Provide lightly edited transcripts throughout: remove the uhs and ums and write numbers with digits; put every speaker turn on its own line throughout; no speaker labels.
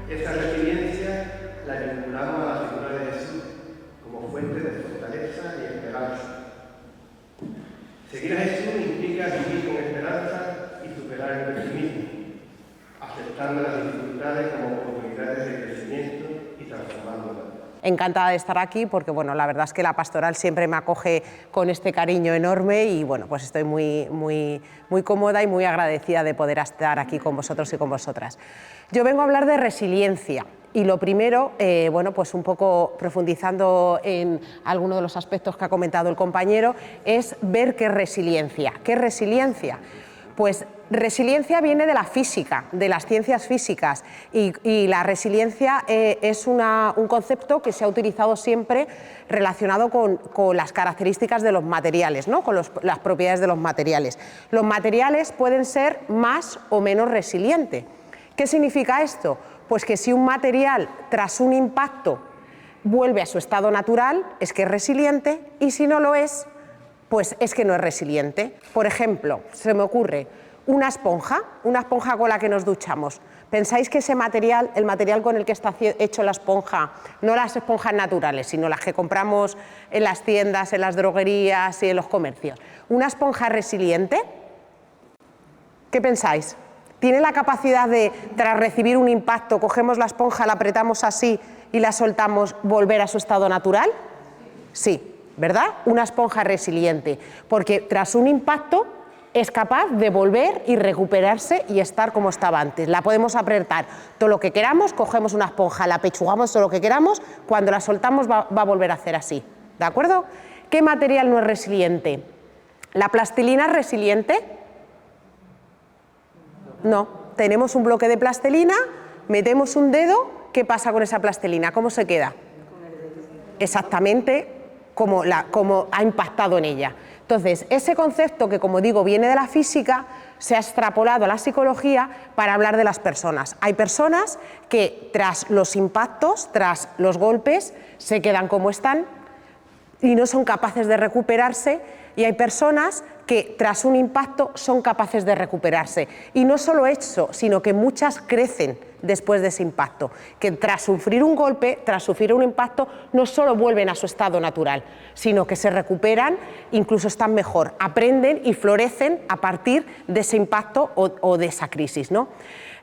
Esa resiliencia la vinculamos a la figura de Jesús como fuente de fortaleza y esperanza. Seguir a Jesús implica vivir con esperanza y superar el pesimismo, aceptando las dificultades como oportunidades de crecimiento y transformándolas.
Encantada de estar aquí porque bueno, la verdad es que la pastoral siempre me acoge con este cariño enorme y bueno, pues estoy muy cómoda y muy agradecida de poder estar aquí con vosotros y con vosotras. Yo vengo a hablar de resiliencia y lo primero, bueno, pues un poco profundizando en alguno de los aspectos que ha comentado el compañero, es ver qué es resiliencia. ¿Qué es resiliencia? Pues resiliencia viene de la física, de las ciencias físicas y la resiliencia es un concepto que se ha utilizado siempre relacionado con las características de los materiales, ¿no? Con las propiedades de los materiales. Los materiales pueden ser más o menos resilientes. ¿Qué significa esto? Pues que si un material tras un impacto vuelve a su estado natural es que es resiliente y si no lo es, pues es que no es resiliente. Por ejemplo, se me ocurre una esponja con la que nos duchamos. ¿Pensáis que ese material, el material con el que está hecho la esponja, no las esponjas naturales, sino las que compramos en las tiendas, en las droguerías y en los comercios, una esponja resiliente? ¿Qué pensáis? ¿Tiene la capacidad de, tras recibir un impacto, cogemos la esponja, la apretamos así y la soltamos, volver a su estado natural? Sí. ¿Verdad? Una esponja resiliente, porque tras un impacto es capaz de volver y recuperarse y estar como estaba antes. La podemos apretar todo lo que queramos, cogemos una esponja, la apechugamos todo lo que queramos, cuando la soltamos va a volver a hacer así. ¿De acuerdo? ¿Qué material no es resiliente? ¿La plastilina es resiliente? No. Tenemos un bloque de plastilina, metemos un dedo, ¿qué pasa con esa plastilina? ¿Cómo se queda? Exactamente como ha impactado en ella. Entonces, ese concepto que, como digo, viene de la física, se ha extrapolado a la psicología para hablar de las personas. Hay personas que tras los impactos, tras los golpes, se quedan como están y no son capaces de recuperarse, y hay personas que tras un impacto son capaces de recuperarse. Y no solo eso, sino que muchas crecen después de ese impacto, que tras sufrir un golpe, tras sufrir un impacto, no solo vuelven a su estado natural, sino que se recuperan, incluso están mejor, aprenden y florecen a partir de ese impacto o de esa crisis, ¿no?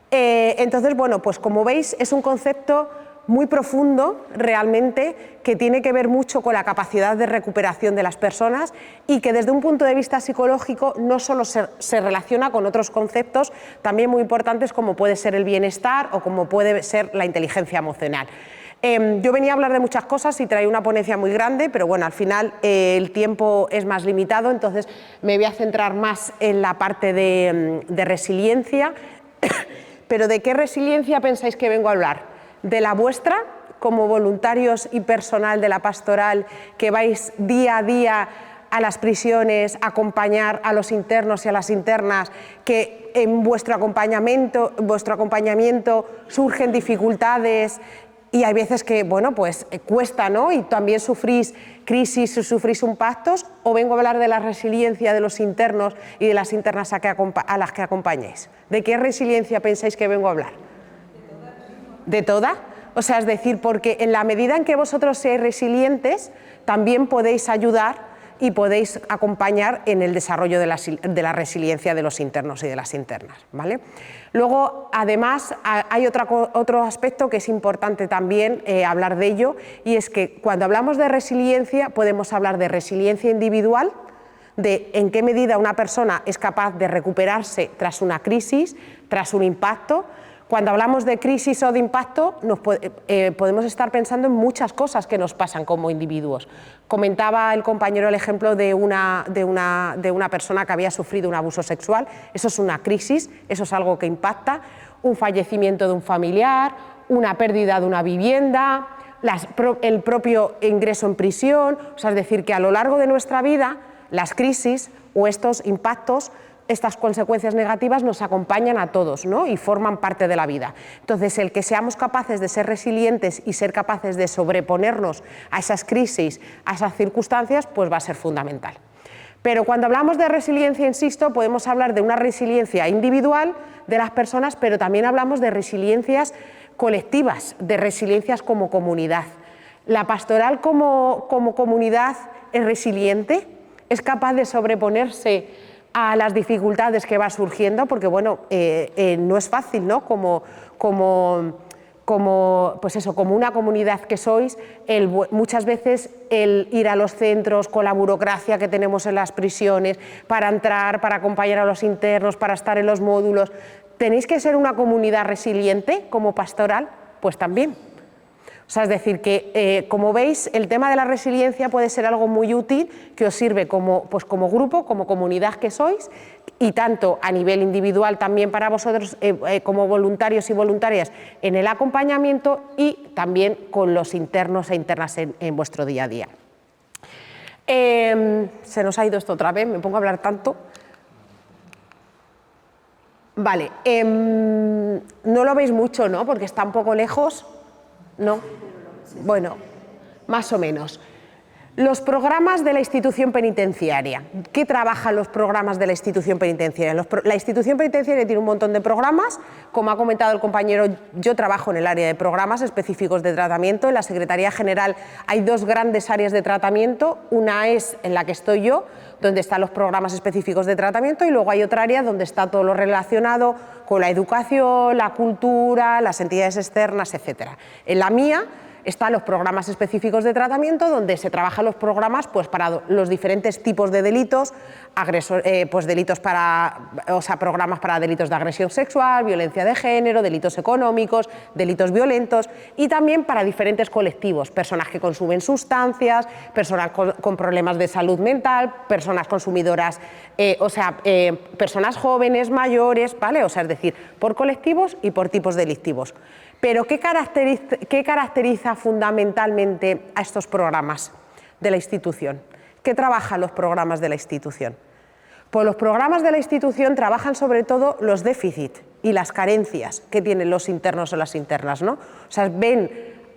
Entonces, bueno, pues como veis, es un concepto muy profundo realmente, que tiene que ver mucho con la capacidad de recuperación de las personas y que desde un punto de vista psicológico no solo se relaciona con otros conceptos también muy importantes como puede ser el bienestar o como puede ser la inteligencia emocional. Yo venía a hablar de muchas cosas y traía una ponencia muy grande, pero bueno, al final el tiempo es más limitado, entonces me voy a centrar más en la parte de resiliencia. Pero ¿de qué resiliencia pensáis que vengo a hablar? ¿De la vuestra, como voluntarios y personal de la pastoral, que vais día a día a las prisiones a acompañar a los internos y a las internas, que en vuestro acompañamiento surgen dificultades y hay veces que, bueno, pues cuesta, ¿no? Y también sufrís crisis, sufrís impactos? ¿O vengo a hablar de la resiliencia de los internos y de las internas a las que acompañáis? ¿De qué resiliencia pensáis que vengo a hablar? ¿De toda? O sea, es decir, porque en la medida en que vosotros seáis resilientes, también podéis ayudar y podéis acompañar en el desarrollo de la resiliencia de los internos y de las internas, ¿vale? Luego, además, hay otro aspecto que es importante también hablar de ello, y es que cuando hablamos de resiliencia podemos hablar de resiliencia individual, de en qué medida una persona es capaz de recuperarse tras una crisis, tras un impacto. Cuando hablamos de crisis o de impacto, podemos estar pensando en muchas cosas que nos pasan como individuos. Comentaba el compañero el ejemplo de una persona que había sufrido un abuso sexual. Eso es una crisis, eso es algo que impacta. Un fallecimiento de un familiar, una pérdida de una vivienda, el propio ingreso en prisión. O sea, es decir, que a lo largo de nuestra vida, las crisis o estos impactos, estas consecuencias negativas nos acompañan a todos, ¿no? Y forman parte de la vida. Entonces, el que seamos capaces de ser resilientes y ser capaces de sobreponernos a esas crisis, a esas circunstancias, pues va a ser fundamental. Pero cuando hablamos de resiliencia, insisto, podemos hablar de una resiliencia individual de las personas, pero también hablamos de resiliencias colectivas, de resiliencias como comunidad. La pastoral como comunidad es resiliente, es capaz de sobreponerse a las dificultades que va surgiendo, porque bueno, no es fácil, ¿no? Pues eso, como una comunidad que sois, muchas veces el ir a los centros con la burocracia que tenemos en las prisiones, para entrar, para acompañar a los internos, para estar en los módulos, ¿tenéis que ser una comunidad resiliente como pastoral? Pues también. O sea, es decir, que como veis, el tema de la resiliencia puede ser algo muy útil, que os sirve como grupo, como comunidad que sois, y tanto a nivel individual también para vosotros como voluntarios y voluntarias en el acompañamiento, y también con los internos e internas en vuestro día a día. Se nos ha ido esto otra vez, me pongo a hablar tanto. Vale, no lo veis mucho, ¿no? Porque está un poco lejos. ¿No? Bueno, más o menos. Los programas de la institución penitenciaria. ¿Qué trabajan los programas de la institución penitenciaria? La institución penitenciaria tiene un montón de programas. Como ha comentado el compañero, yo trabajo en el área de programas específicos de tratamiento. En la Secretaría General hay dos grandes áreas de tratamiento. Una es en la que estoy yo, donde están los programas específicos de tratamiento, y luego hay otra área donde está todo lo relacionado con la educación, la cultura, las entidades externas, etc. En la mía están los programas específicos de tratamiento, donde se trabajan los programas pues, para los diferentes tipos de delitos, pues, programas para delitos de agresión sexual, violencia de género, delitos económicos, delitos violentos, y también para diferentes colectivos, personas que consumen sustancias, personas con problemas de salud mental, personas consumidoras, personas jóvenes, mayores, ¿vale? O sea, es decir, por colectivos y por tipos delictivos. Pero ¿qué caracteriza fundamentalmente a estos programas de la institución? ¿Qué trabajan los programas de la institución? Pues los programas de la institución trabajan sobre todo los déficits y las carencias que tienen los internos o las internas, ¿no? O sea, ven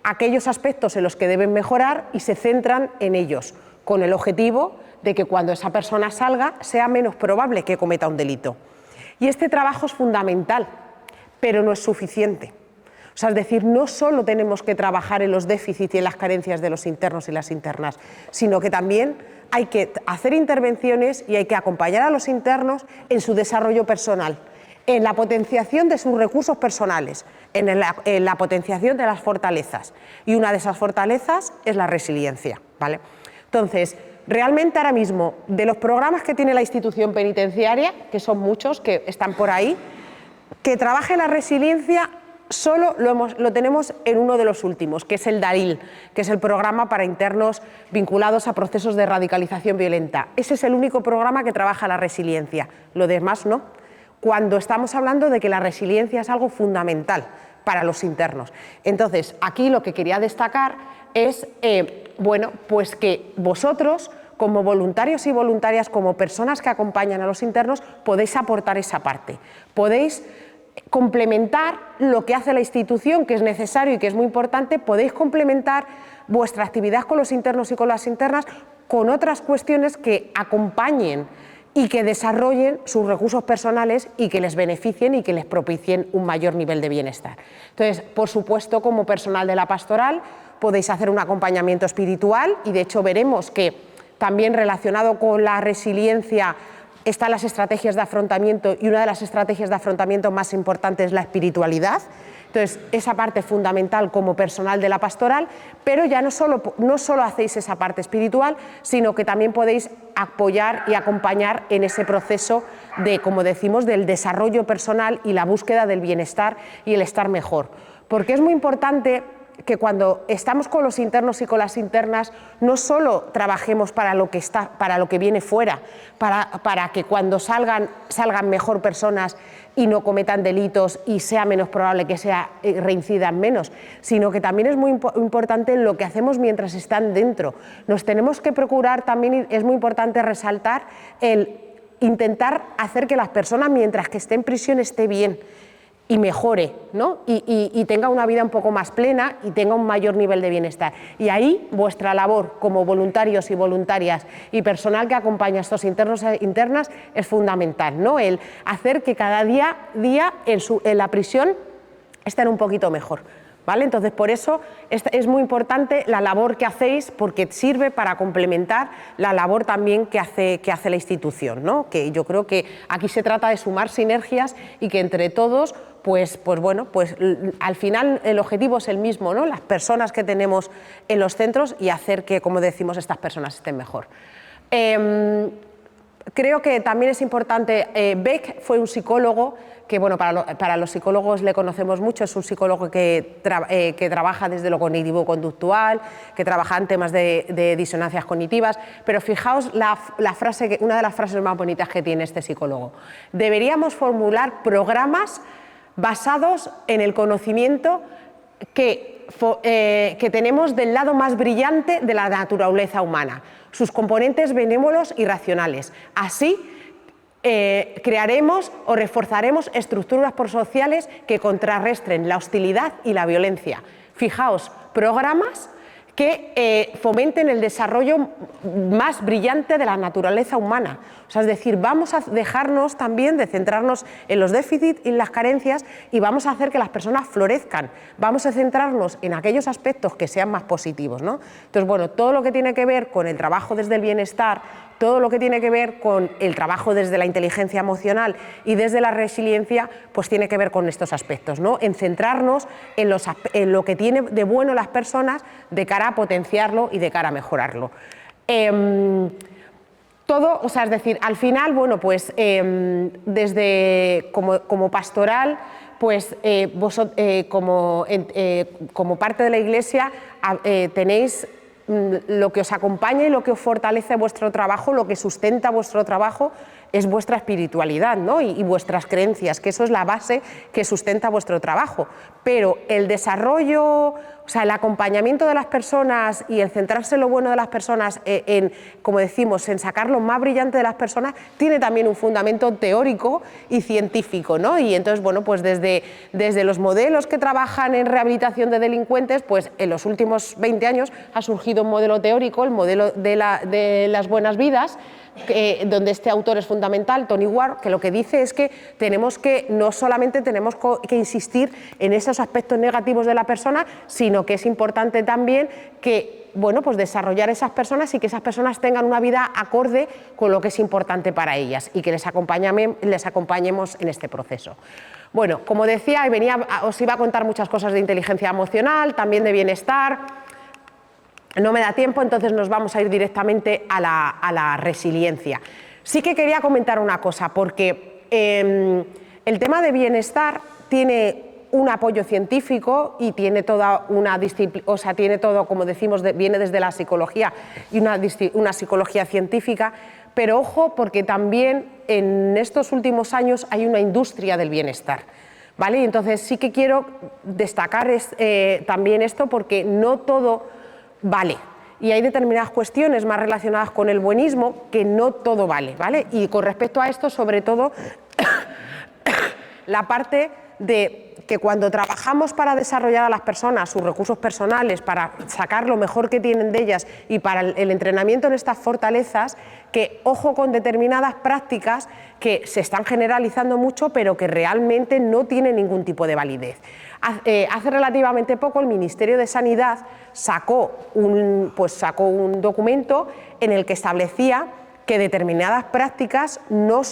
aquellos aspectos en los que deben mejorar y se centran en ellos, con el objetivo de que cuando esa persona salga sea menos probable que cometa un delito. Y este trabajo es fundamental, pero no es suficiente. O sea, es decir, no solo tenemos que trabajar en los déficits y en las carencias de los internos y las internas, sino que también hay que hacer intervenciones y hay que acompañar a los internos en su desarrollo personal, en la potenciación de sus recursos personales, en la potenciación de las fortalezas. Y una de esas fortalezas es la resiliencia, ¿vale? Entonces, realmente ahora mismo, de los programas que tiene la institución penitenciaria, que son muchos, que están por ahí, que trabaje la resiliencia, solo lo tenemos en uno de los últimos, que es el DARIL, que es el programa para internos vinculados a procesos de radicalización violenta. Ese es el único programa que trabaja la resiliencia, lo demás no. Cuando estamos hablando de que la resiliencia es algo fundamental para los internos. Entonces, aquí lo que quería destacar es, pues que vosotros, como voluntarios y voluntarias, como personas que acompañan a los internos, podéis aportar esa parte, podéis complementar lo que hace la institución, que es necesario y que es muy importante, podéis complementar vuestra actividad con los internos y con las internas con otras cuestiones que acompañen y que desarrollen sus recursos personales y que les beneficien y que les propicien un mayor nivel de bienestar. Entonces, por supuesto, como personal de la pastoral, podéis hacer un acompañamiento espiritual, y de hecho veremos que también relacionado con la resiliencia están las estrategias de afrontamiento, y una de las estrategias de afrontamiento más importantes es la espiritualidad. Entonces, esa parte fundamental como personal de la pastoral, pero ya no solo hacéis esa parte espiritual, sino que también podéis apoyar y acompañar en ese proceso de, como decimos, del desarrollo personal y la búsqueda del bienestar y el estar mejor. Porque es muy importante que cuando estamos con los internos y con las internas no solo trabajemos para lo que viene fuera, para que cuando salgan mejor personas y no cometan delitos y sea menos probable que reincidan menos, sino que también es muy importante lo que hacemos mientras están dentro. Nos tenemos que procurar también, es muy importante resaltar el intentar hacer que las personas mientras que esté en prisión esté bien y mejore, ¿no? y tenga una vida un poco más plena y tenga un mayor nivel de bienestar. Y ahí vuestra labor como voluntarios y voluntarias y personal que acompaña a estos internos e internas es fundamental, ¿no? El hacer que cada día en la prisión estén un poquito mejor. ¿Vale? Entonces, por eso es muy importante la labor que hacéis, porque sirve para complementar la labor también que hace la institución, ¿no? Que yo creo que aquí se trata de sumar sinergias y que entre todos, pues al final el objetivo es el mismo, ¿no? Las personas que tenemos en los centros y hacer que, como decimos, estas personas estén mejor. Creo que también es importante, Beck fue un psicólogo que, bueno, para los psicólogos le conocemos mucho, es un psicólogo que trabaja desde lo cognitivo-conductual, que trabaja en temas de disonancias cognitivas, pero fijaos una de las frases más bonitas que tiene este psicólogo. Deberíamos formular programas basados en el conocimiento que tenemos del lado más brillante de la naturaleza humana, sus componentes benévolos y racionales. Así crearemos o reforzaremos estructuras prosociales que contrarresten la hostilidad y la violencia. Fijaos, programas que fomenten el desarrollo más brillante de la naturaleza humana. O sea, es decir, vamos a dejarnos también de centrarnos en los déficits y las carencias y vamos a hacer que las personas florezcan. Vamos a centrarnos en aquellos aspectos que sean más positivos, ¿no? Entonces, bueno, todo lo que tiene que ver con el trabajo desde el bienestar, todo lo que tiene que ver con el trabajo desde la inteligencia emocional y desde la resiliencia, pues tiene que ver con estos aspectos, ¿no? En centrarnos en lo que tiene de bueno las personas de cara a potenciarlo y de cara a mejorarlo. Todo, o sea, es decir, al final, bueno, pues desde como pastoral, pues como parte de la Iglesia tenéis lo que os acompaña y lo que os fortalece vuestro trabajo, lo que sustenta vuestro trabajo es vuestra espiritualidad, ¿no? y vuestras creencias, que eso es la base que sustenta vuestro trabajo. Pero el desarrollo, o sea, el acompañamiento de las personas y el centrarse en lo bueno de las personas, como decimos, en sacar lo más brillante de las personas, tiene también un fundamento teórico y científico, ¿no? Y entonces, bueno, pues desde los modelos que trabajan en rehabilitación de delincuentes, pues en los últimos 20 años ha surgido un modelo teórico, el modelo de las buenas vidas, donde este autor es fundamental, Tony Ward, que lo que dice es que no solamente tenemos que insistir en esos aspectos negativos de la persona, sino que es importante también que, bueno, pues desarrollar esas personas y que esas personas tengan una vida acorde con lo que es importante para ellas y que les acompañemos en este proceso. Bueno, como decía, os iba a contar muchas cosas de inteligencia emocional, también de bienestar. No me da tiempo, entonces nos vamos a ir directamente a la resiliencia. Sí que quería comentar una cosa, porque el tema de bienestar tiene un apoyo científico y tiene toda una disciplina, o sea, tiene todo, como decimos, viene desde la psicología y una psicología científica, pero ojo, porque también en estos últimos años hay una industria del bienestar. ¿Vale? Y entonces sí que quiero destacar también esto, porque no todo vale. Y hay determinadas cuestiones más relacionadas con el buenismo que no todo vale, ¿vale? Y con respecto a esto, sobre todo, la parte de que cuando trabajamos para desarrollar a las personas sus recursos personales, para sacar lo mejor que tienen de ellas y para el entrenamiento en estas fortalezas, que ojo con determinadas prácticas que se están generalizando mucho, pero que realmente no tienen ningún tipo de validez. Hace relativamente poco el Ministerio de Sanidad sacó un documento en el que establecía que determinadas prácticas no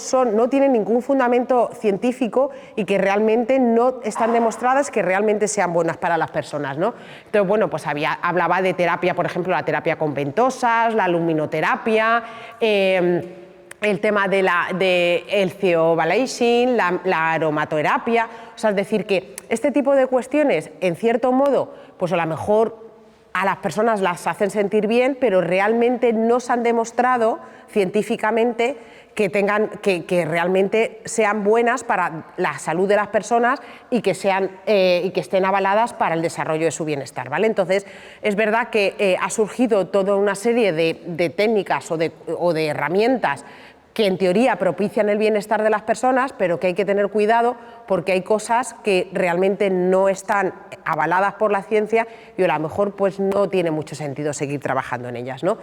tienen ningún fundamento científico y que realmente no están demostradas que realmente sean buenas para las personas, ¿no? Entonces, bueno, pues hablaba de terapia, por ejemplo, la terapia con ventosas, la luminoterapia, el tema el theobalazine, la aromaterapia, o sea, es decir, que este tipo de cuestiones, en cierto modo, pues a lo mejor a las personas las hacen sentir bien, pero realmente no se han demostrado científicamente que realmente sean buenas para la salud de las personas y que estén avaladas para el desarrollo de su bienestar, ¿vale? Entonces, es verdad que ha surgido toda una serie de técnicas o de herramientas que en teoría propician el bienestar de las personas, pero que hay que tener cuidado porque hay cosas que realmente no están avaladas por la ciencia y a lo mejor pues no tiene mucho sentido seguir trabajando en ellas, ¿no?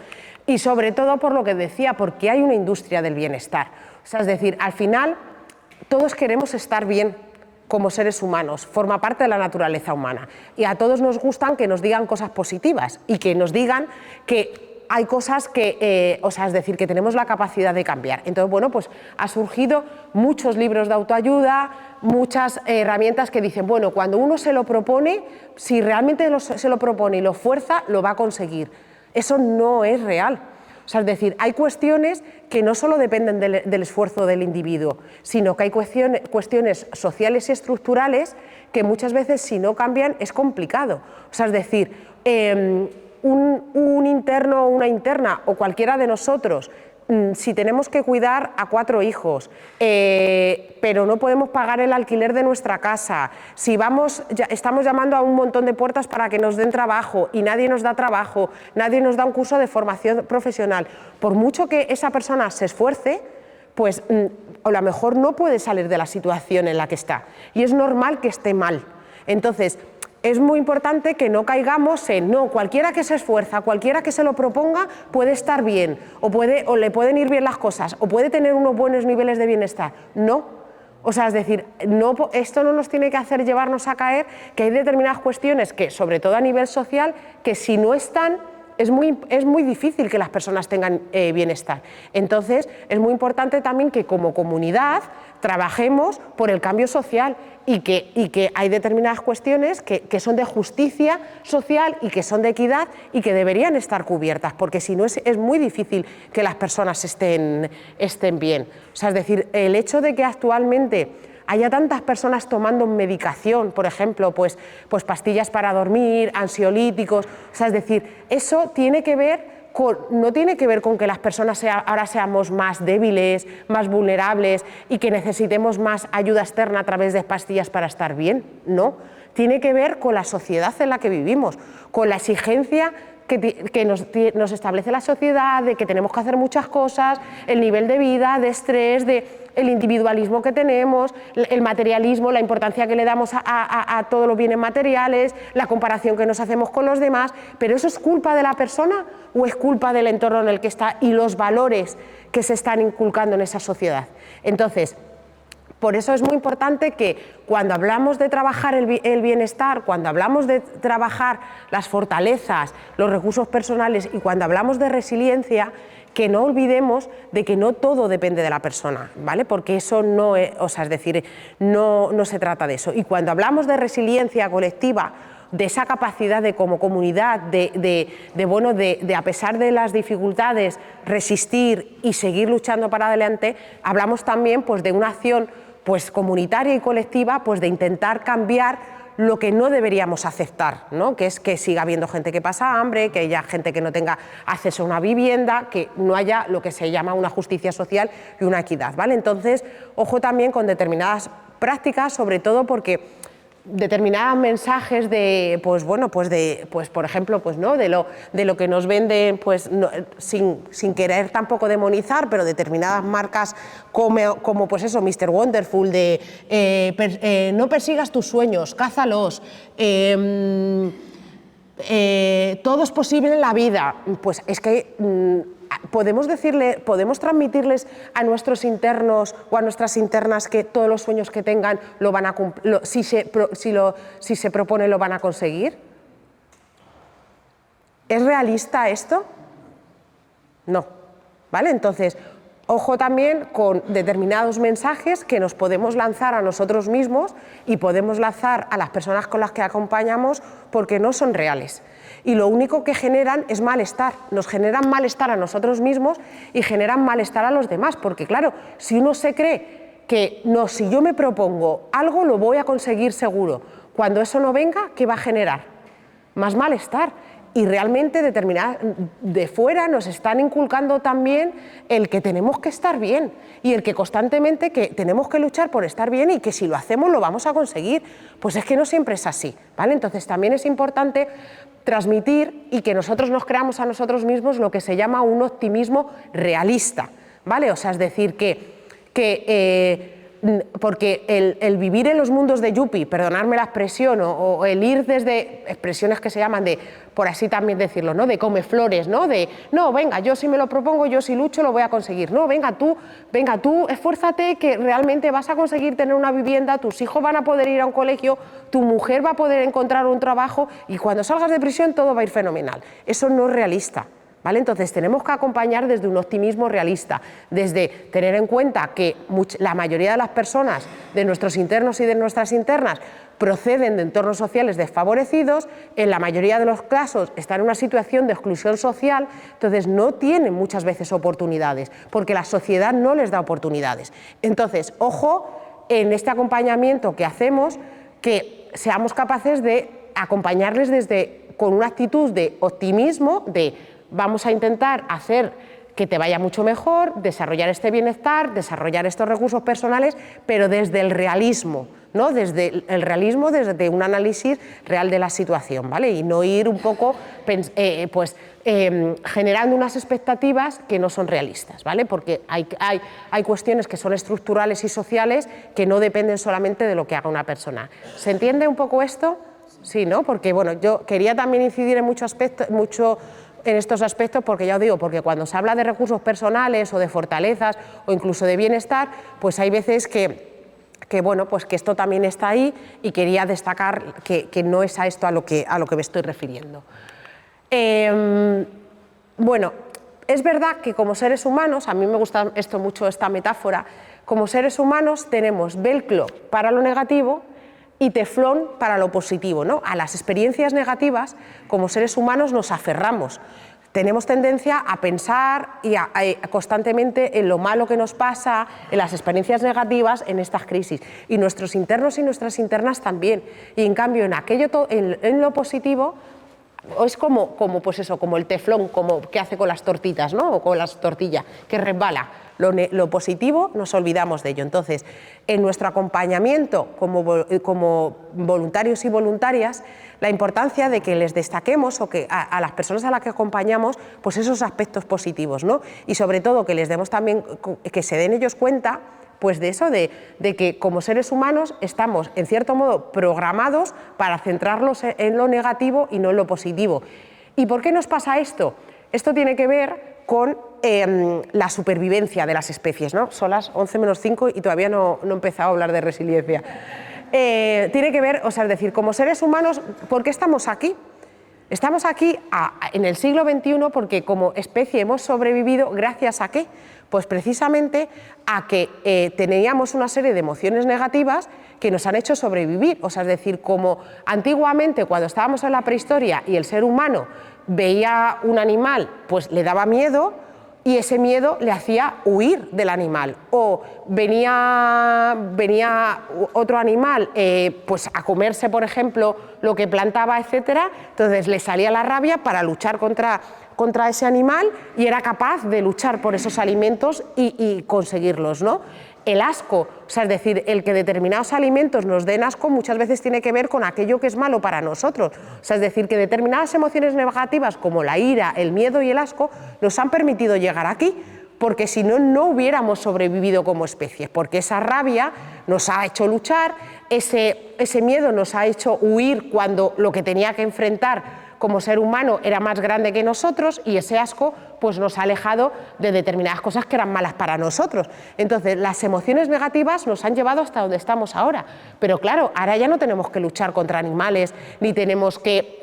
Y sobre todo por lo que decía, porque hay una industria del bienestar. O sea, es decir, al final todos queremos estar bien, como seres humanos, forma parte de la naturaleza humana. Y a todos nos gustan que nos digan cosas positivas y que nos digan que hay cosas que, o sea, es decir, que tenemos la capacidad de cambiar. Entonces, bueno, pues ha surgido muchos libros de autoayuda, muchas herramientas que dicen, bueno, cuando uno se lo propone, si realmente se lo propone y lo fuerza, lo va a conseguir. Eso no es real. O sea, es decir, hay cuestiones que no solo dependen del esfuerzo del individuo, sino que hay cuestiones sociales y estructurales que muchas veces, si no cambian, es complicado. O sea, es decir, un interno o una interna o cualquiera de nosotros, si tenemos que cuidar a 4 hijos, pero no podemos pagar el alquiler de nuestra casa, si estamos llamando a un montón de puertas para que nos den trabajo y nadie nos da trabajo, nadie nos da un curso de formación profesional, por mucho que esa persona se esfuerce, pues a lo mejor no puede salir de la situación en la que está y es normal que esté mal. Entonces, es muy importante que no caigamos en, no, cualquiera que se esfuerza, cualquiera que se lo proponga puede estar bien, o le pueden ir bien las cosas, o puede tener unos buenos niveles de bienestar. No, o sea, es decir, no, esto no nos tiene que hacer llevarnos a caer, que hay determinadas cuestiones que, sobre todo a nivel social, que si no están, es muy difícil que las personas tengan bienestar. Entonces, es muy importante también que como comunidad trabajemos por el cambio social y que hay determinadas cuestiones que son de justicia social y que son de equidad y que deberían estar cubiertas, porque si no es muy difícil que las personas estén bien. O sea, es decir, el hecho de que actualmente haya tantas personas tomando medicación, por ejemplo, pues pastillas para dormir, ansiolíticos, o sea, es decir, eso tiene que ver no tiene que ver con que las personas ahora seamos más débiles, más vulnerables y que necesitemos más ayuda externa a través de pastillas para estar bien, no. Tiene que ver con la sociedad en la que vivimos, con la exigencia que nos establece la sociedad, de que tenemos que hacer muchas cosas, el nivel de vida, de estrés, el individualismo que tenemos, el materialismo, la importancia que le damos a todos los bienes materiales, la comparación que nos hacemos con los demás, pero ¿eso es culpa de la persona o es culpa del entorno en el que está y los valores que se están inculcando en esa sociedad? Entonces, por eso es muy importante que cuando hablamos de trabajar el bienestar, cuando hablamos de trabajar las fortalezas, los recursos personales y cuando hablamos de resiliencia, que no olvidemos de que no todo depende de la persona, ¿vale? Porque eso no es, o sea, es decir, no se trata de eso. Y cuando hablamos de resiliencia colectiva, de esa capacidad de como comunidad, de a pesar de las dificultades, resistir y seguir luchando para adelante, hablamos también pues, de una acción pues, comunitaria y colectiva, pues, de intentar cambiar lo que no deberíamos aceptar, ¿no? Que es que siga habiendo gente que pasa hambre, que haya gente que no tenga acceso a una vivienda, que no haya lo que se llama una justicia social y una equidad, ¿vale? Entonces, ojo también con determinadas prácticas, sobre todo porque determinados mensajes de, pues bueno, pues por ejemplo, pues no, de lo que nos venden, pues no, sin querer tampoco demonizar, pero determinadas marcas como pues eso, Mr. Wonderful, no persigas tus sueños, cázalos, todo es posible en la vida, pues es que podemos transmitirles a nuestros internos o a nuestras internas que todos los sueños que tengan lo van a si se propone lo van a conseguir. ¿Es realista esto? No, ¿vale? Entonces, ojo también con determinados mensajes que nos podemos lanzar a nosotros mismos y podemos lanzar a las personas con las que acompañamos porque no son reales. Y lo único que generan es malestar, nos generan malestar a nosotros mismos y generan malestar a los demás, porque claro, si uno se cree que no, si yo me propongo algo lo voy a conseguir seguro, cuando eso no venga, ¿qué va a generar? Más malestar. Y realmente determinadas de fuera nos están inculcando también el que tenemos que estar bien y el que constantemente que tenemos que luchar por estar bien y que si lo hacemos lo vamos a conseguir. Pues es que no siempre es así, ¿vale? Entonces también es importante transmitir y que nosotros nos creamos a nosotros mismos lo que se llama un optimismo realista, ¿vale? O sea, es decir, que porque el vivir en los mundos de Yupi, perdonadme la expresión, o el ir desde expresiones que se llaman de, por así también decirlo, ¿no? De come flores, ¿no? De, no, venga, yo si me lo propongo, yo si lucho, lo voy a conseguir. No, venga tú, esfuérzate que realmente vas a conseguir tener una vivienda, tus hijos van a poder ir a un colegio, tu mujer va a poder encontrar un trabajo y cuando salgas de prisión todo va a ir fenomenal. Eso no es realista. ¿Vale? Entonces tenemos que acompañar desde un optimismo realista, desde tener en cuenta que la mayoría de las personas, de nuestros internos y de nuestras internas, proceden de entornos sociales desfavorecidos, en la mayoría de los casos están en una situación de exclusión social, entonces no tienen muchas veces oportunidades, porque la sociedad no les da oportunidades. Entonces, ojo en este acompañamiento que hacemos, que seamos capaces de acompañarles con una actitud de optimismo, de vamos a intentar hacer que te vaya mucho mejor, desarrollar este bienestar, desarrollar estos recursos personales, pero desde el realismo, ¿no? Desde el realismo, desde un análisis real de la situación, ¿vale? Y no ir un poco generando unas expectativas que no son realistas, ¿vale? Porque hay cuestiones que son estructurales y sociales que no dependen solamente de lo que haga una persona. ¿Se entiende un poco esto? Sí, ¿no? Porque bueno, yo quería también incidir en en estos aspectos, porque ya os digo, porque cuando se habla de recursos personales o de fortalezas o incluso de bienestar, pues hay veces que bueno, pues que esto también está ahí y quería destacar que no es a esto a lo que me estoy refiriendo. Bueno, es verdad que como seres humanos, a mí me gusta mucho esta metáfora, como seres humanos tenemos velcro para lo negativo y teflón para lo positivo, ¿no? A las experiencias negativas, como seres humanos, nos aferramos. Tenemos tendencia a pensar constantemente en lo malo que nos pasa, en las experiencias negativas, en estas crisis. Y nuestros internos y nuestras internas también. Y en cambio, en lo positivo, es como el teflón, como que hace con las tortitas, ¿no? O con las tortillas, que resbala. Lo positivo nos olvidamos de ello. Entonces, en nuestro acompañamiento como voluntarios y voluntarias, la importancia de que les destaquemos o que a las personas a las que acompañamos, pues esos aspectos positivos, ¿no? Y sobre todo que les demos también, que se den ellos cuenta, pues de eso, de que como seres humanos estamos en cierto modo programados para centrarlos en lo negativo y no en lo positivo. ¿Y por qué nos pasa esto? Esto tiene que ver con la supervivencia de las especies, ¿no? Son las 11 menos 5 y todavía no he empezado a hablar de resiliencia. Tiene que ver, o sea, es decir, como seres humanos, ¿por qué estamos aquí? Estamos aquí en el siglo XXI porque como especie hemos sobrevivido gracias a ¿qué? Pues precisamente a que teníamos una serie de emociones negativas que nos han hecho sobrevivir. O sea, es decir, como antiguamente cuando estábamos en la prehistoria y el ser humano veía un animal, pues le daba miedo y ese miedo le hacía huir del animal. O venía otro animal pues a comerse, por ejemplo, lo que plantaba, etcétera, entonces le salía la rabia para luchar contra ese animal y era capaz de luchar por esos alimentos y conseguirlos, ¿no? El asco, o sea, es decir, el que determinados alimentos nos den asco muchas veces tiene que ver con aquello que es malo para nosotros. O sea, es decir, que determinadas emociones negativas como la ira, el miedo y el asco nos han permitido llegar aquí, porque si no, no hubiéramos sobrevivido como especie, porque esa rabia nos ha hecho luchar, ese miedo nos ha hecho huir cuando lo que tenía que enfrentar como ser humano era más grande que nosotros y ese asco pues nos ha alejado de determinadas cosas que eran malas para nosotros. Entonces, las emociones negativas nos han llevado hasta donde estamos ahora. Pero claro, ahora ya no tenemos que luchar contra animales, ni tenemos que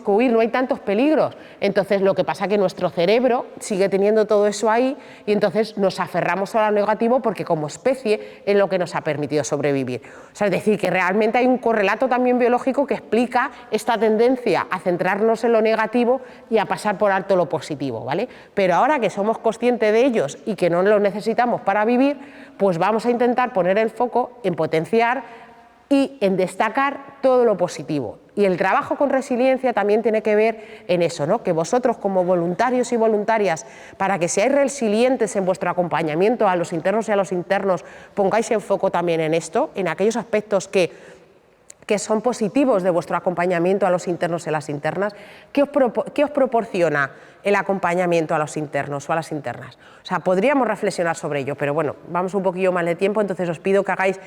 huir, no hay tantos peligros. Entonces, lo que pasa es que nuestro cerebro sigue teniendo todo eso ahí y entonces nos aferramos a lo negativo porque como especie es lo que nos ha permitido sobrevivir. O sea, es decir, que realmente hay un correlato también biológico que explica esta tendencia a centrarnos en lo negativo y a pasar por alto lo positivo, ¿vale? Pero ahora que somos conscientes de ellos y que no los necesitamos para vivir, pues vamos a intentar poner el foco en potenciar y en destacar todo lo positivo. Y el trabajo con resiliencia también tiene que ver en eso, ¿no? Que vosotros como voluntarios y voluntarias, para que seáis resilientes en vuestro acompañamiento a los internos y a los internos, pongáis el foco también en esto, en aquellos aspectos que que son positivos de vuestro acompañamiento a los internos y a las internas. ¿Qué os proporciona el acompañamiento a los internos o a las internas? O sea, podríamos reflexionar sobre ello, pero bueno, vamos un poquillo más de tiempo, entonces os pido que hagáis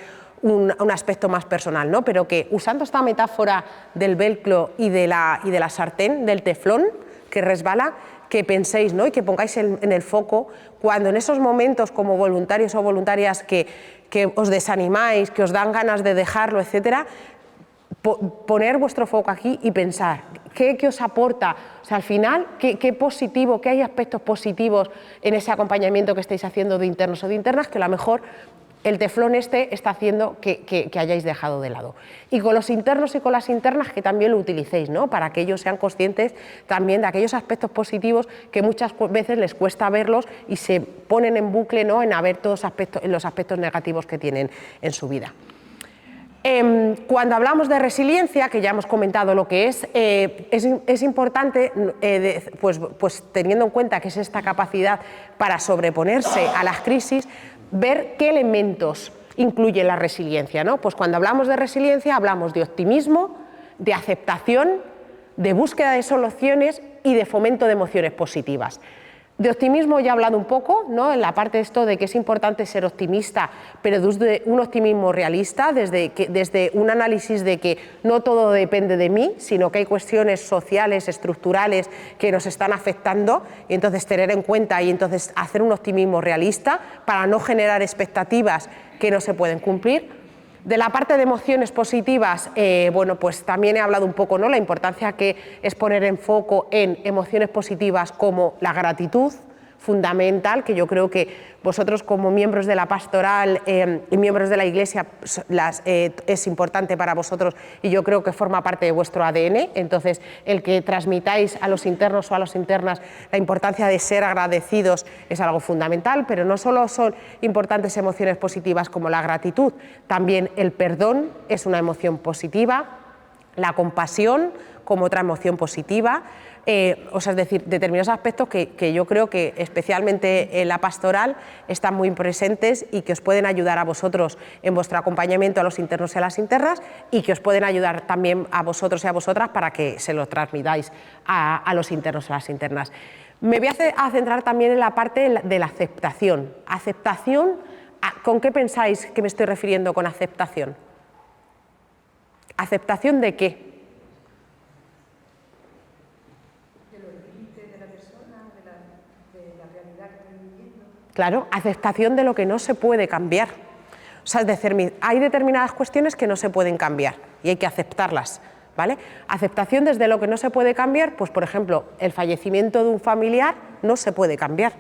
un aspecto más personal, ¿no? Pero que usando esta metáfora del velcro y de la sartén, del teflón que resbala, que penséis, ¿no? Y que pongáis en el foco cuando en esos momentos como voluntarios o voluntarias que os desanimáis, que os dan ganas de dejarlo, etcétera, poner vuestro foco aquí y pensar qué os aporta, o sea, al final, qué positivo, qué hay aspectos positivos en ese acompañamiento que estáis haciendo de internos o de internas que a lo mejor el teflón está haciendo que hayáis dejado de lado. Y con los internos y con las internas que también lo utilicéis, ¿no? Para que ellos sean conscientes también de aquellos aspectos positivos que muchas veces les cuesta verlos y se ponen en bucle, ¿no? En ver todos los aspectos negativos que tienen en su vida. Cuando hablamos de resiliencia, que ya hemos comentado lo que es importante, pues teniendo en cuenta que es esta capacidad para sobreponerse a las crisis, ver qué elementos incluye la resiliencia, ¿no? Pues cuando hablamos de resiliencia hablamos de optimismo, de aceptación, de búsqueda de soluciones y de fomento de emociones positivas. De optimismo ya he hablado un poco, ¿no? En la parte de esto de que es importante ser optimista, pero desde un optimismo realista, desde un análisis de que no todo depende de mí, sino que hay cuestiones sociales, estructurales que nos están afectando, y entonces tener en cuenta y entonces hacer un optimismo realista para no generar expectativas que no se pueden cumplir. De la parte de emociones positivas, bueno, pues también he hablado un poco, ¿no? La importancia que es poner en foco en emociones positivas como la gratitud, fundamental, que yo creo que vosotros como miembros de la pastoral y miembros de la Iglesia es importante para vosotros y yo creo que forma parte de vuestro ADN, entonces el que transmitáis a los internos o a las internas la importancia de ser agradecidos es algo fundamental, pero no solo son importantes emociones positivas como la gratitud, también el perdón es una emoción positiva, la compasión como otra emoción positiva, o sea, es decir, determinados aspectos que yo creo que especialmente en la pastoral están muy presentes y que os pueden ayudar a vosotros en vuestro acompañamiento a los internos y a las internas y que os pueden ayudar también a vosotros y a vosotras para que se lo transmitáis a los internos y a las internas. Me voy a centrar también en la parte de la aceptación. Aceptación, ¿con qué pensáis que me estoy refiriendo con aceptación? ¿Aceptación de qué? Claro, aceptación de lo que no se puede cambiar. O sea, es decir, hay determinadas cuestiones que no se pueden cambiar y hay que aceptarlas, ¿vale? Aceptación desde lo que no se puede cambiar, pues por ejemplo, el fallecimiento de un familiar no se puede cambiar.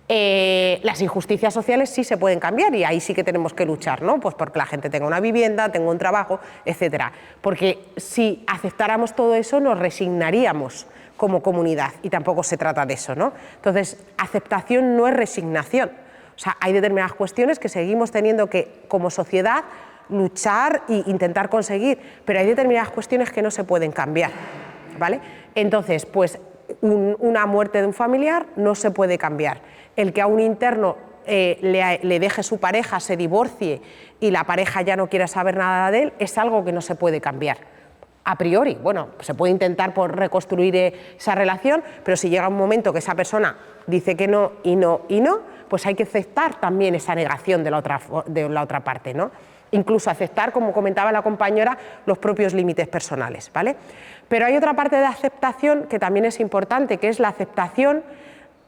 Las injusticias sociales sí se pueden cambiar y ahí sí que tenemos que luchar, ¿no? Pues porque la gente tenga una vivienda, tenga un trabajo, etcétera. Porque si aceptáramos todo eso nos resignaríamos como comunidad y tampoco se trata de eso, ¿no? Entonces, aceptación no es resignación. O sea, hay determinadas cuestiones que seguimos teniendo que, como sociedad, luchar e intentar conseguir, pero hay determinadas cuestiones que no se pueden cambiar, ¿vale? Entonces, pues una muerte de un familiar no se puede cambiar. El que a un interno le deje su pareja, se divorcie y la pareja ya no quiera saber nada de él, es algo que no se puede cambiar. A priori, bueno, se puede intentar por reconstruir esa relación, pero si llega un momento que esa persona dice que no y no y no, pues hay que aceptar también esa negación de la otra parte, ¿no? Incluso aceptar, como comentaba la compañera, los propios límites personales, ¿vale? Pero hay otra parte de aceptación que también es importante, que es la aceptación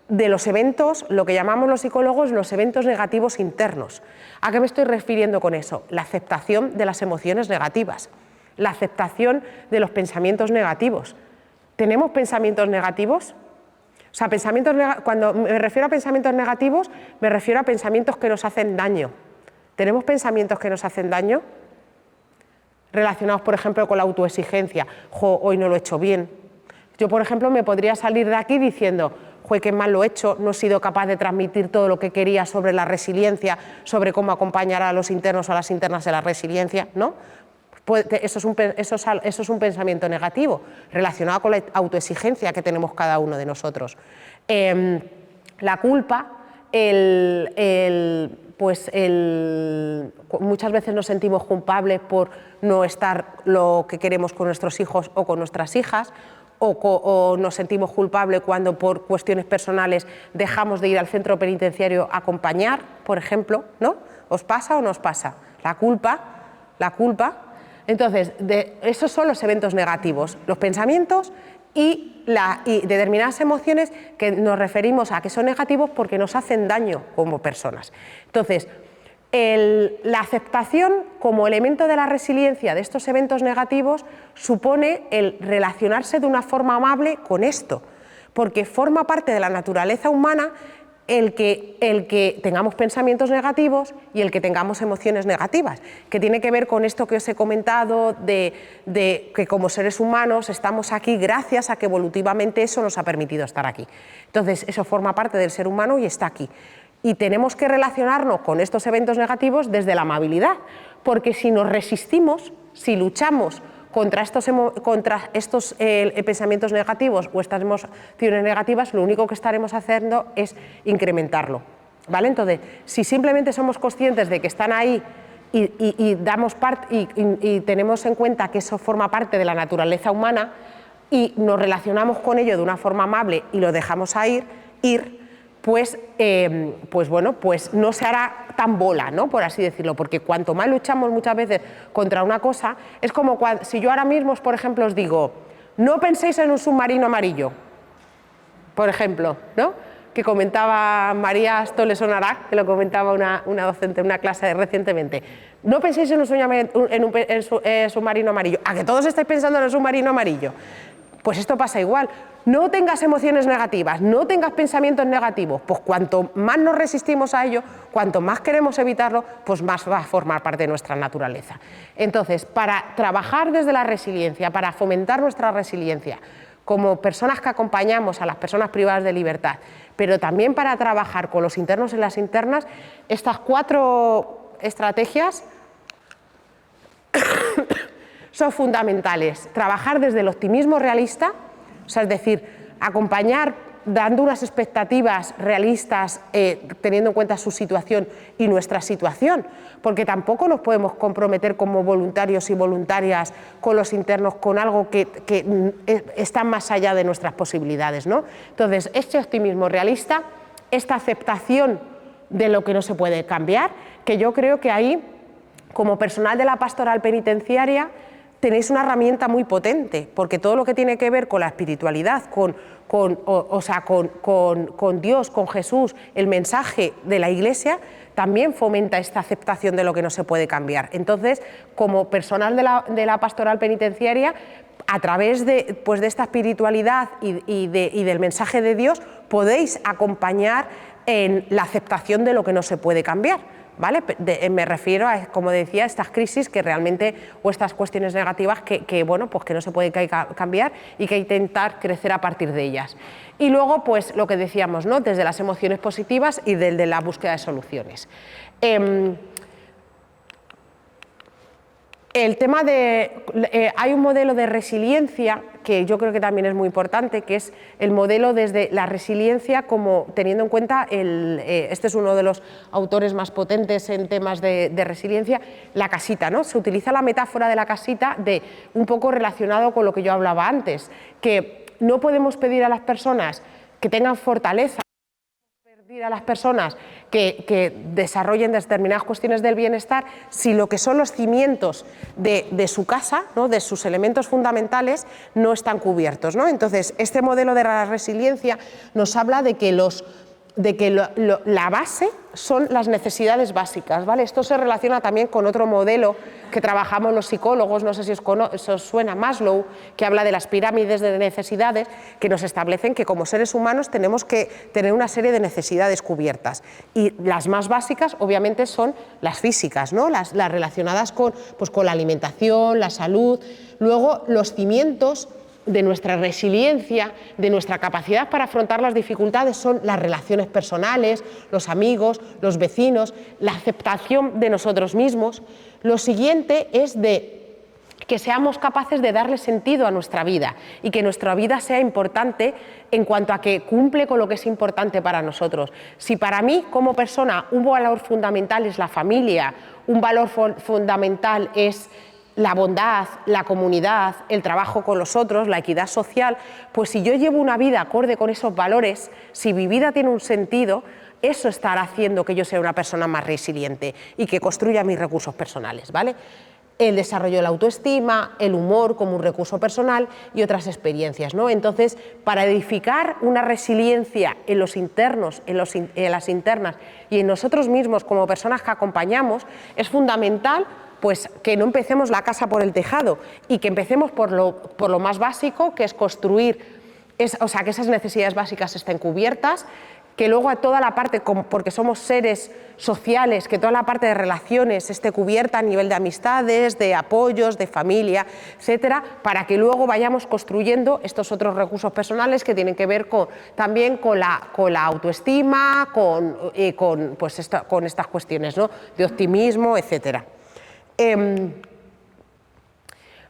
de los eventos, lo que llamamos los psicólogos los eventos negativos internos. ¿A qué me estoy refiriendo con eso? La aceptación de las emociones negativas, la aceptación de los pensamientos negativos. ¿Tenemos pensamientos negativos? O sea, cuando me refiero a pensamientos negativos, me refiero a pensamientos que nos hacen daño. ¿Tenemos pensamientos que nos hacen daño? Relacionados, por ejemplo, con la autoexigencia. Jo, hoy no lo he hecho bien. Yo, por ejemplo, me podría salir de aquí diciendo, jo, qué mal lo he hecho, no he sido capaz de transmitir todo lo que quería sobre la resiliencia, sobre cómo acompañar a los internos o a las internas de la resiliencia, ¿no? Eso es un pensamiento negativo relacionado con la autoexigencia que tenemos cada uno de nosotros. La culpa, muchas veces nos sentimos culpables por no estar lo que queremos con nuestros hijos o con nuestras hijas, o nos sentimos culpables cuando por cuestiones personales dejamos de ir al centro penitenciario a acompañar, por ejemplo, ¿no? ¿Os pasa o no os pasa? La culpa. Entonces, esos son los eventos negativos, los pensamientos y determinadas emociones que nos referimos a que son negativos porque nos hacen daño como personas. Entonces, la aceptación como elemento de la resiliencia de estos eventos negativos supone el relacionarse de una forma amable con esto, porque forma parte de la naturaleza humana el que tengamos pensamientos negativos y el que tengamos emociones negativas, que tiene que ver con esto que os he comentado de que como seres humanos estamos aquí gracias a que evolutivamente eso nos ha permitido estar aquí. Entonces, eso forma parte del ser humano y está aquí. Y tenemos que relacionarnos con estos eventos negativos desde la amabilidad, porque si nos resistimos, si luchamos contra estos pensamientos negativos o estas emociones negativas, lo único que estaremos haciendo es incrementarlo, ¿vale? Entonces, si simplemente somos conscientes de que están ahí y tenemos en cuenta que eso forma parte de la naturaleza humana y nos relacionamos con ello de una forma amable y lo dejamos ir, pues no se hará tan bola, ¿no? Por así decirlo, porque cuanto más luchamos muchas veces contra una cosa, es como si yo ahora mismo, por ejemplo, os digo, no penséis en un submarino amarillo, por ejemplo, ¿no? Que comentaba María Stoles Onarac, que lo comentaba una docente en una clase recientemente. No penséis en un submarino amarillo. ¿A que todos estáis pensando en el submarino amarillo? Pues esto pasa igual. No tengas emociones negativas, no tengas pensamientos negativos, pues cuanto más nos resistimos a ello, cuanto más queremos evitarlo, pues más va a formar parte de nuestra naturaleza. Entonces, para trabajar desde la resiliencia, para fomentar nuestra resiliencia, como personas que acompañamos a las personas privadas de libertad, pero también para trabajar con los internos y las internas, estas 4 estrategias son fundamentales. Trabajar desde el optimismo realista, o sea, es decir, acompañar dando unas expectativas realistas, teniendo en cuenta su situación y nuestra situación, porque tampoco nos podemos comprometer como voluntarios y voluntarias con los internos con algo que está más allá de nuestras posibilidades, ¿no? Entonces, este optimismo realista, esta aceptación de lo que no se puede cambiar, que yo creo que ahí, como personal de la pastoral penitenciaria, tenéis una herramienta muy potente, porque todo lo que tiene que ver con la espiritualidad, con Dios, con Jesús, el mensaje de la Iglesia, también fomenta esta aceptación de lo que no se puede cambiar. Entonces, como personal de la pastoral penitenciaria, a través de esta espiritualidad y del mensaje de Dios, podéis acompañar en la aceptación de lo que no se puede cambiar. ¿Vale? Me refiero a, como decía, estas crisis que realmente, o estas cuestiones negativas que no se puede cambiar y que hay que intentar crecer a partir de ellas. Y luego, pues lo que decíamos, ¿no? Desde las emociones positivas y desde la búsqueda de soluciones. El tema hay un modelo de resiliencia que yo creo que también es muy importante, que es el modelo desde la resiliencia, como teniendo en cuenta, este es uno de los autores más potentes en temas de resiliencia, la casita, ¿no? Se utiliza la metáfora de la casita un poco relacionado con lo que yo hablaba antes, que no podemos pedir a las personas que tengan fortaleza, pedir a las personas que desarrollen determinadas cuestiones del bienestar, si lo que son los cimientos de su casa, ¿no? De sus elementos fundamentales, no están cubiertos, ¿no? Entonces, este modelo de la resiliencia nos habla de que la base son las necesidades básicas, ¿vale? Esto se relaciona también con otro modelo que trabajamos los psicólogos, no sé si os suena, Maslow, que habla de las pirámides de necesidades, que nos establecen que como seres humanos tenemos que tener una serie de necesidades cubiertas. Y las más básicas, obviamente, son las físicas, ¿no? Las relacionadas con la alimentación, la salud. Luego, los cimientos de nuestra resiliencia, de nuestra capacidad para afrontar las dificultades, son las relaciones personales, los amigos, los vecinos, la aceptación de nosotros mismos. Lo siguiente es de que seamos capaces de darle sentido a nuestra vida y que nuestra vida sea importante en cuanto a que cumple con lo que es importante para nosotros. Si para mí, como persona, un valor fundamental es la familia, un valor fundamental es la bondad, la comunidad, el trabajo con los otros, la equidad social, pues si yo llevo una vida acorde con esos valores, si mi vida tiene un sentido, eso estará haciendo que yo sea una persona más resiliente y que construya mis recursos personales, ¿vale? El desarrollo de la autoestima, el humor como un recurso personal y otras experiencias, ¿no? Entonces, para edificar una resiliencia en los internos, en las internas y en nosotros mismos como personas que acompañamos, es fundamental pues, que no empecemos la casa por el tejado y que empecemos por lo más básico, que es construir, que esas necesidades básicas estén cubiertas, que luego a toda la parte, porque somos seres sociales, que toda la parte de relaciones esté cubierta a nivel de amistades, de apoyos, de familia, etcétera, para que luego vayamos construyendo estos otros recursos personales que tienen que ver también con la autoestima, con estas cuestiones, ¿no?, de optimismo, etcétera.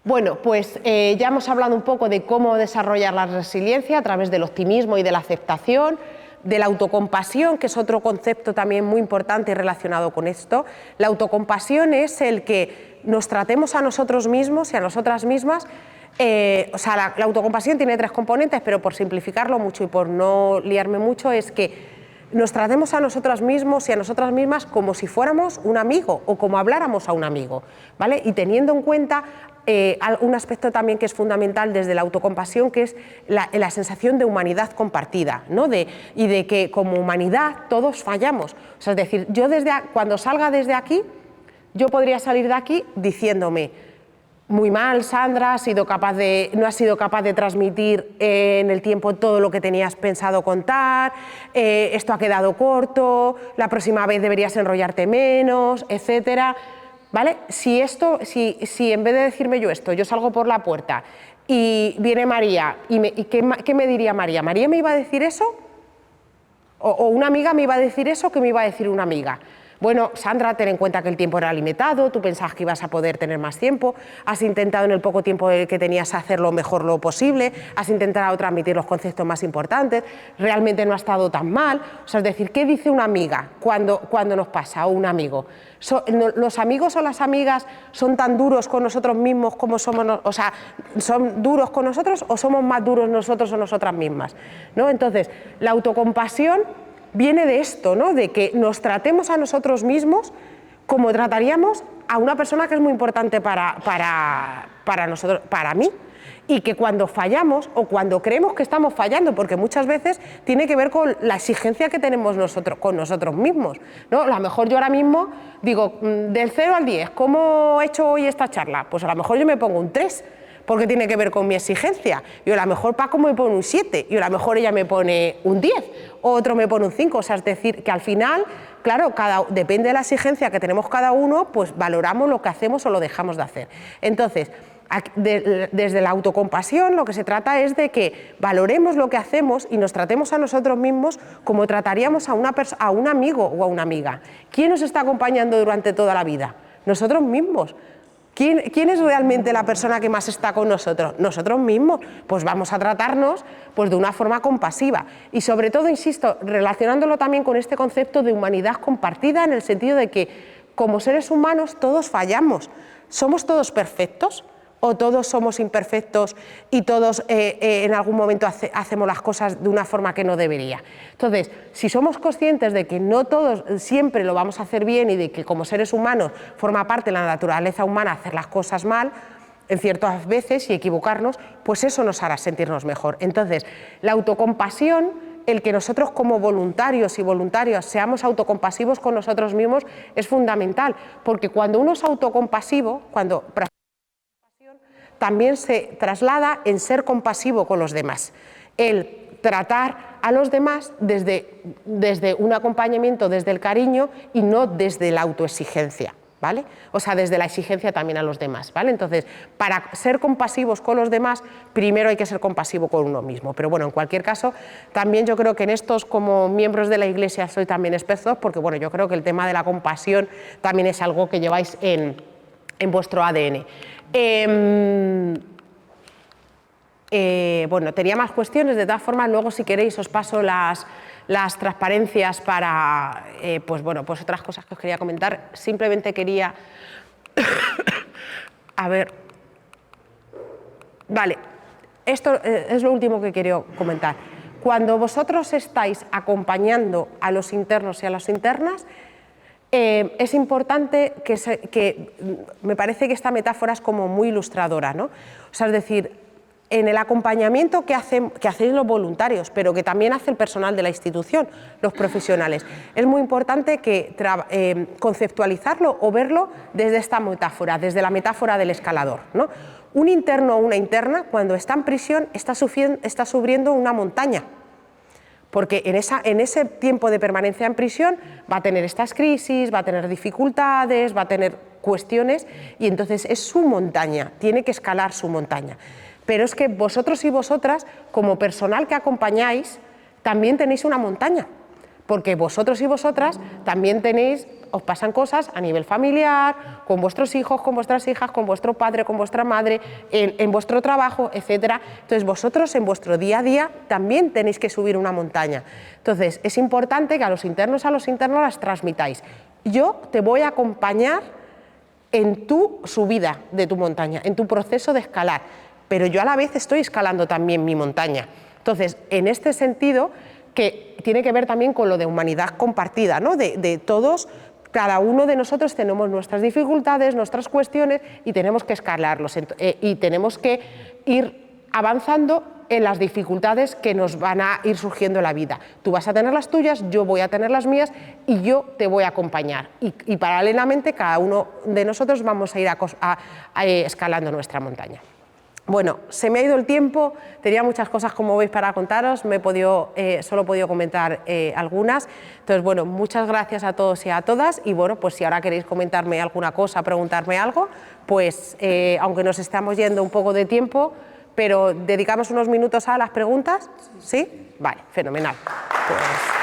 Bueno, pues ya hemos hablado un poco de cómo desarrollar la resiliencia a través del optimismo y de la aceptación, de la autocompasión, que es otro concepto también muy importante relacionado con esto. La autocompasión es el que nos tratemos a nosotros mismos y a nosotras mismas. La autocompasión tiene 3 componentes, pero por simplificarlo mucho y por no liarme mucho, es que nos tratemos a nosotros mismos y a nosotras mismas como si fuéramos un amigo o como habláramos a un amigo, ¿vale? Y teniendo en cuenta un aspecto también que es fundamental desde la autocompasión, que es la sensación de humanidad compartida, ¿no? Y de que como humanidad todos fallamos. O sea, es decir, yo cuando salga desde aquí, yo podría salir de aquí diciéndome: muy mal, Sandra, no has sido capaz de transmitir en el tiempo todo lo que tenías pensado contar, esto ha quedado corto, la próxima vez deberías enrollarte menos, etcétera. ¿Vale? Si en vez de decirme yo esto, yo salgo por la puerta y viene María, ¿qué me diría María? ¿María me iba a decir eso? ¿O una amiga me iba a decir eso? ¿Qué me iba a decir una amiga? Bueno, Sandra, ten en cuenta que el tiempo era limitado, tú pensabas que ibas a poder tener más tiempo, has intentado en el poco tiempo que tenías hacer lo mejor lo posible, has intentado transmitir los conceptos más importantes, realmente no ha estado tan mal. O sea, es decir, ¿qué dice una amiga cuando nos pasa, o un amigo? ¿Los amigos o las amigas son tan duros con nosotros mismos como somos, o sea, son duros con nosotros o somos más duros nosotros o nosotras mismas, ¿no? Entonces, la autocompasión viene de esto, ¿no?, de que nos tratemos a nosotros mismos como trataríamos a una persona que es muy importante para nosotros, para mí, y que cuando fallamos o cuando creemos que estamos fallando, porque muchas veces tiene que ver con la exigencia que tenemos con nosotros mismos, ¿no? A lo mejor yo ahora mismo digo, del 0 al 10, ¿cómo he hecho hoy esta charla? Pues a lo mejor yo me pongo un 3, porque tiene que ver con mi exigencia. Y a lo mejor Paco me pone un 7, y a lo mejor ella me pone un 10, o otro me pone un 5. O sea, es decir, que al final, claro, depende de la exigencia que tenemos cada uno, pues valoramos lo que hacemos o lo dejamos de hacer. Entonces, desde la autocompasión lo que se trata es de que valoremos lo que hacemos y nos tratemos a nosotros mismos como trataríamos a un amigo o a una amiga. ¿Quién nos está acompañando durante toda la vida? Nosotros mismos. ¿Quién es realmente la persona que más está con nosotros? Nosotros mismos. Pues vamos a tratarnos pues, de una forma compasiva. Y sobre todo, insisto, relacionándolo también con este concepto de humanidad compartida, en el sentido de que como seres humanos todos fallamos. ¿Somos todos perfectos? ¿O todos somos imperfectos y todos en algún momento hacemos las cosas de una forma que no debería? Entonces, si somos conscientes de que no todos siempre lo vamos a hacer bien y de que como seres humanos forma parte de la naturaleza humana hacer las cosas mal en ciertas veces y equivocarnos, pues eso nos hará sentirnos mejor. Entonces, la autocompasión, el que nosotros como voluntarios y voluntarias seamos autocompasivos con nosotros mismos es fundamental, porque cuando uno es autocompasivo, también se traslada en ser compasivo con los demás, el tratar a los demás desde un acompañamiento, desde el cariño y no desde la autoexigencia, ¿vale? O sea, desde la exigencia también a los demás, ¿vale? Entonces, para ser compasivos con los demás, primero hay que ser compasivo con uno mismo. Pero bueno, en cualquier caso, también yo creo que en estos, como miembros de la Iglesia, soy también expertos, porque bueno, yo creo que el tema de la compasión también es algo que lleváis en en vuestro ADN. Bueno, tenía más cuestiones, de todas formas, luego si queréis os paso las transparencias para, pues bueno, pues otras cosas que os quería comentar. Simplemente quería, a ver, vale, esto es lo último que quería comentar. Cuando vosotros estáis acompañando a los internos y a las internas, es importante que me parece que esta metáfora es como muy ilustradora, ¿no? O sea, es decir, en el acompañamiento que hacéis los voluntarios, pero que también hace el personal de la institución, los profesionales, es muy importante que conceptualizarlo o verlo desde esta metáfora, desde la metáfora del escalador, ¿no? Un interno o una interna, cuando está en prisión, está sufriendo una montaña, porque en ese tiempo de permanencia en prisión va a tener estas crisis, va a tener dificultades, va a tener cuestiones, y entonces es su montaña, tiene que escalar su montaña. Pero es que vosotros y vosotras, como personal que acompañáis, también tenéis una montaña, porque vosotros y vosotras también os pasan cosas a nivel familiar, con vuestros hijos, con vuestras hijas, con vuestro padre, con vuestra madre, en vuestro trabajo, etc. Entonces vosotros en vuestro día a día también tenéis que subir una montaña. Entonces es importante que a los internos las transmitáis. Yo te voy a acompañar en tu subida de tu montaña, en tu proceso de escalar, pero yo a la vez estoy escalando también mi montaña. Entonces, en este sentido, que tiene que ver también con lo de humanidad compartida, ¿no? De todos, cada uno de nosotros tenemos nuestras dificultades, nuestras cuestiones y tenemos que escalarlos y tenemos que ir avanzando en las dificultades que nos van a ir surgiendo en la vida. Tú vas a tener las tuyas, yo voy a tener las mías y yo te voy a acompañar. Y paralelamente cada uno de nosotros vamos a ir escalando nuestra montaña. Bueno, se me ha ido el tiempo, tenía muchas cosas, como veis, para contaros, solo he podido comentar algunas. Entonces, bueno, muchas gracias a todos y a todas, y bueno, pues si ahora queréis comentarme alguna cosa, preguntarme algo, pues aunque nos estamos yendo un poco de tiempo, pero dedicamos unos minutos a las preguntas, ¿sí? Vale, fenomenal. Pues